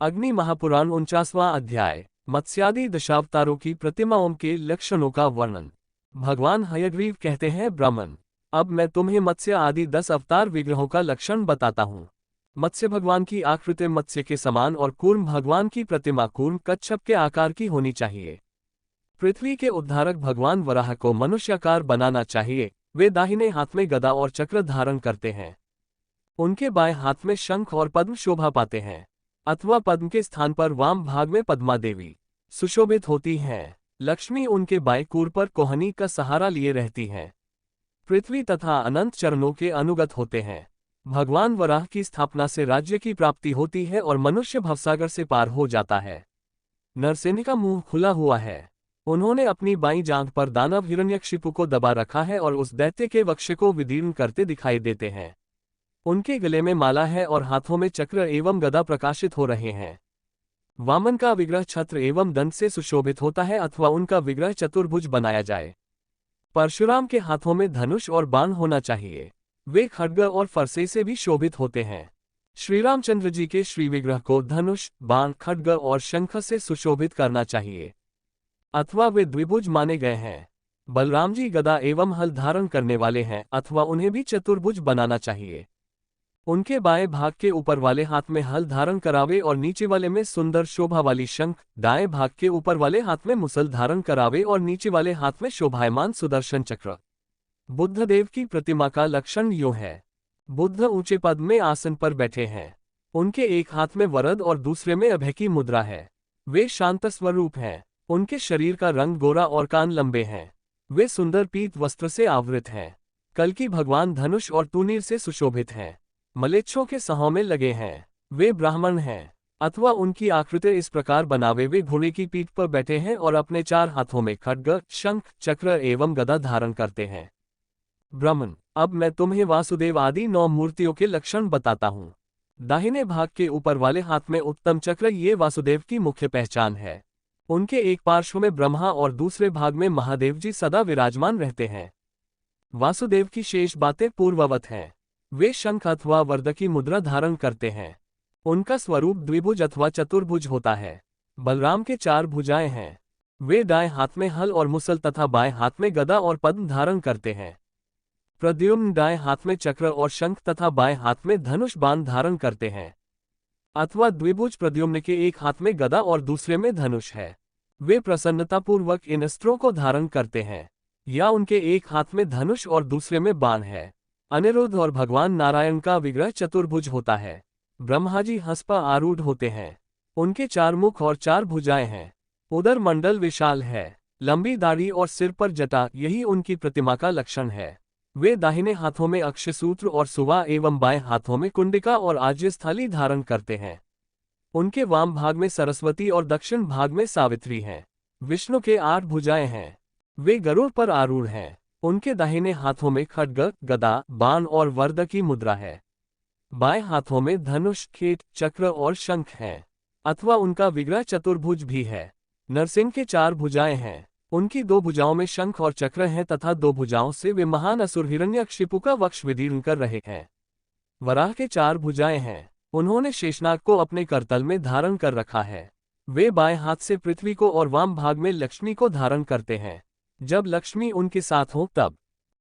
अग्नि महापुराण 49वां अध्याय। मत्स्यादि दशावतारों की प्रतिमाओं के लक्षणों का वर्णन। भगवान हयग्रीव कहते हैं, ब्राह्मण, अब मैं तुम्हें मत्स्य आदि 10 अवतार विग्रहों का लक्षण बताता हूँ। मत्स्य भगवान की आकृति मत्स्य के समान और कूर्म भगवान की प्रतिमा कूर्म कच्छप के आकार की होनी चाहिए। पृथ्वी के उद्धारक भगवान वराह को मनुष्याकार बनाना चाहिए। वे दाहिने हाथ में गदा और चक्र धारण करते हैं। उनके बाएं हाथ में शंख और पद्म शोभा पाते हैं, अथवा पद्म के स्थान पर वाम भाग में पद्मा देवी सुशोभित होती हैं। लक्ष्मी उनके बाएं कूर पर कोहनी का सहारा लिए रहती हैं। पृथ्वी तथा अनंत चरणों के अनुगत होते हैं। भगवान वराह की स्थापना से राज्य की प्राप्ति होती है और मनुष्य भवसागर से पार हो जाता है। नरसेनी का मुंह खुला हुआ है। उन्होंने अपनी बाईं जांघ पर दानव हिरण्यकशिपु को दबा रखा है और उस दैत्य के वक्ष को विदीर्ण करते दिखाई देते हैं। उनके गले में माला है और हाथों में चक्र एवं गदा प्रकाशित हो रहे हैं। वामन का विग्रह छत्र एवं दंड से सुशोभित होता है, अथवा उनका विग्रह चतुर्भुज बनाया जाए। परशुराम के हाथों में धनुष और बाण होना चाहिए। वे खड्ग और फरसे से भी शोभित होते हैं। श्री रामचंद्र जी के श्री विग्रह को धनुष, बाण, खड्ग और शंख से सुशोभित करना चाहिए, अथवा वे द्विभुज माने गए हैं। बलराम जी गदा एवं हल धारण करने वाले हैं, अथवा उन्हें भी चतुर्भुज बनाना चाहिए। उनके बाएं भाग के ऊपर वाले हाथ में हल धारण करावे और नीचे वाले में सुंदर शोभा वाली शंख, दाएं भाग के ऊपर वाले हाथ में मुसल धारण करावे और नीचे वाले हाथ में शोभायमान सुदर्शन चक्र। बुद्ध देव की प्रतिमा का लक्षण यूं है। बुद्ध ऊंचे पद में आसन पर बैठे हैं। उनके एक हाथ में वरद और दूसरे में अभय की मुद्रा है। वे शांत स्वरूप हैं। उनके शरीर का रंग गोरा और कान लंबे हैं। वे सुंदर पीत वस्त्र से आवृत हैं। कल्कि भगवान धनुष और तूनीर से सुशोभित हैं। मलेच्छों के सहों में लगे हैं। वे ब्राह्मण हैं, अथवा उनकी आकृति इस प्रकार बनावे वे घोड़े की पीठ पर बैठे हैं और अपने 4 हाथों में खड्ग, शंख, चक्र एवं गदा धारण करते हैं। ब्राह्मण, अब मैं तुम्हें वासुदेव आदि 9 मूर्तियों के लक्षण बताता हूँ। दाहिने भाग के ऊपर वाले हाथ में उत्तम चक्र ये वासुदेव की मुख्य पहचान है। उनके एक पार्श्व में ब्रह्मा और दूसरे भाग में महादेव जी सदा विराजमान रहते हैं। वासुदेव की शेष बातें पूर्ववत हैं। वे शंख अथवा वरद की मुद्रा धारण करते हैं। उनका स्वरूप द्विभुज अथवा चतुर्भुज होता है। बलराम के 4 भुजाएं हैं। वे दाएं हाथ में हल और मुसल तथा बाएं हाथ में गदा और पद्म धारण करते हैं। प्रद्युम्न दाएं हाथ में चक्र और शंख तथा बाएं हाथ में धनुष बाण धारण करते हैं, अथवा द्विभुज प्रद्युम्न के एक हाथ में गदा और दूसरे में धनुष है। वे प्रसन्नतापूर्वक इन अस्त्रों को धारण करते हैं, या उनके एक हाथ में धनुष और दूसरे में बाण है। अनिरुद्ध और भगवान नारायण का विग्रह चतुर्भुज होता है। ब्रह्मा जी हंस पर आरूढ़ होते हैं। उनके 4 मुख और 4 भुजाएं हैं। उदर मंडल विशाल है। लंबी दाढ़ी और सिर पर जटा, यही उनकी प्रतिमा का लक्षण है। वे दाहिने हाथों में अक्षसूत्र और सुवा एवं बाएं हाथों में कुंडिका और आज्यस्थली धारण करते हैं। उनके वाम भाग में सरस्वती और दक्षिण भाग में सावित्री हैं। विष्णु के 8 भुजाएं हैं। वे गरुड़ पर आरूढ़ हैं। उनके दाहिने हाथों में खड्ग, गदा, बाण और वरद की मुद्रा है। बाएं हाथों में धनुष, खेट, चक्र और शंख हैं, अथवा उनका विग्रह चतुर्भुज भी है। नरसिंह के 4 भुजाएं हैं। उनकी 2 भुजाओं में शंख और चक्र हैं तथा 2 भुजाओं से वे महान असुर हिरण्यकशिपु का वक्ष विदीर्ण कर रहे हैं। वराह के 4 भुजाएं हैं। उन्होंने शेषनाग को अपने करतल में धारण कर रखा है। वे बाएं हाथ से पृथ्वी को और वाम भाग में लक्ष्मी को धारण करते हैं। जब लक्ष्मी उनके साथ हो तब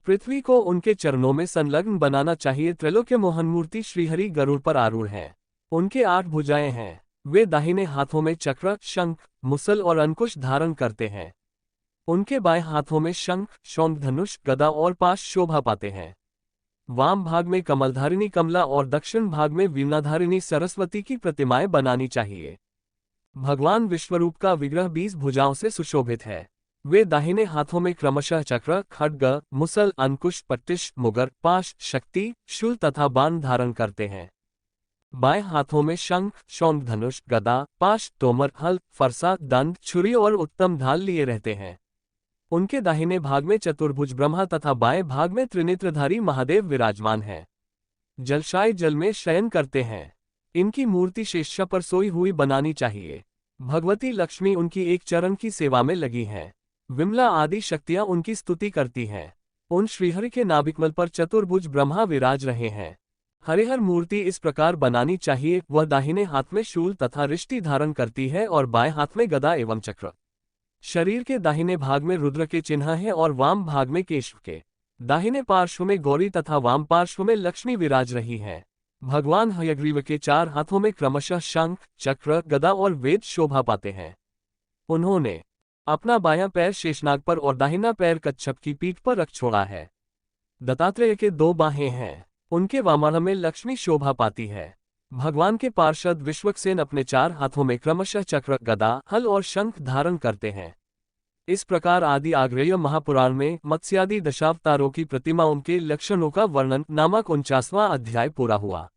पृथ्वी को उनके चरणों में संलग्न बनाना चाहिए। त्रैलोक्य मोहन मूर्ति श्रीहरि गरुड़ पर आरूढ़ हैं। उनके 8 भुजाएं हैं। वे दाहिने हाथों में चक्र, शंख, मुसल और अंकुश धारण करते हैं। उनके बाएं हाथों में शंख, शौंक, धनुष, गदा और पाश शोभा पाते हैं। वाम भाग में कमलधारिणी कमला और दक्षिण भाग में वीणाधारिणी सरस्वती की प्रतिमाएं बनानी चाहिए। भगवान विश्वरूप का विग्रह 20 भुजाओं से सुशोभित है। वे दाहिने हाथों में क्रमशः चक्र, खड्ग, मुसल, अंकुश, पट्टिश, मुगर, पाश, शक्ति, शूल तथा बाण धारण करते हैं। बाएं हाथों में शंख, शौंक, धनुष, गदा, पाश, तोमर, हल, फरसा, दंड, छुरी और उत्तम ढाल लिए रहते हैं। उनके दाहिने भाग में चतुर्भुज ब्रह्मा तथा बाएं भाग में त्रिनेत्रधारी महादेव विराजमान हैं। जलशाय जल में शयन करते हैं। इनकी मूर्ति शेषा पर सोई हुई बनानी चाहिए। भगवती लक्ष्मी उनकी एक चरण की सेवा में लगी हैं। विमला आदि शक्तियां उनकी स्तुति करती हैं। उन श्रीहरि के नाभिकमल पर चतुर्भुज ब्रह्मा विराज रहे हैं। हरिहर मूर्ति इस प्रकार बनानी चाहिए, वह दाहिने हाथ में शूल तथा रिष्टि धारण करती है और बाएं हाथ में गदा एवं चक्र। शरीर के दाहिने भाग में रुद्र के चिन्ह है और वाम भाग में केशव के। दाहिने पार्श्व में गौरी तथा वाम पार्श्व में लक्ष्मी विराज रही है। भगवान हयग्रीव के 4 हाथों में क्रमशः शंख, चक्र, गदा और वेद शोभा पाते हैं। उन्होंने अपना बायां पैर शेषनाग पर और दाहिना पैर कच्छप की पीठ पर रख छोड़ा है। दत्तात्रेय के 2 बाहें हैं, उनके वामार्ह में लक्ष्मी शोभा पाती है। भगवान के पार्षद विश्वक्सेन अपने 4 हाथों में क्रमशः चक्र, गदा, हल और शंख धारण करते हैं। इस प्रकार आदि आग्नेय महापुराण में मत्स्यादि दशावतारों की प्रतिमाओं के लक्षणों का वर्णन नामक 49वां अध्याय पूरा हुआ।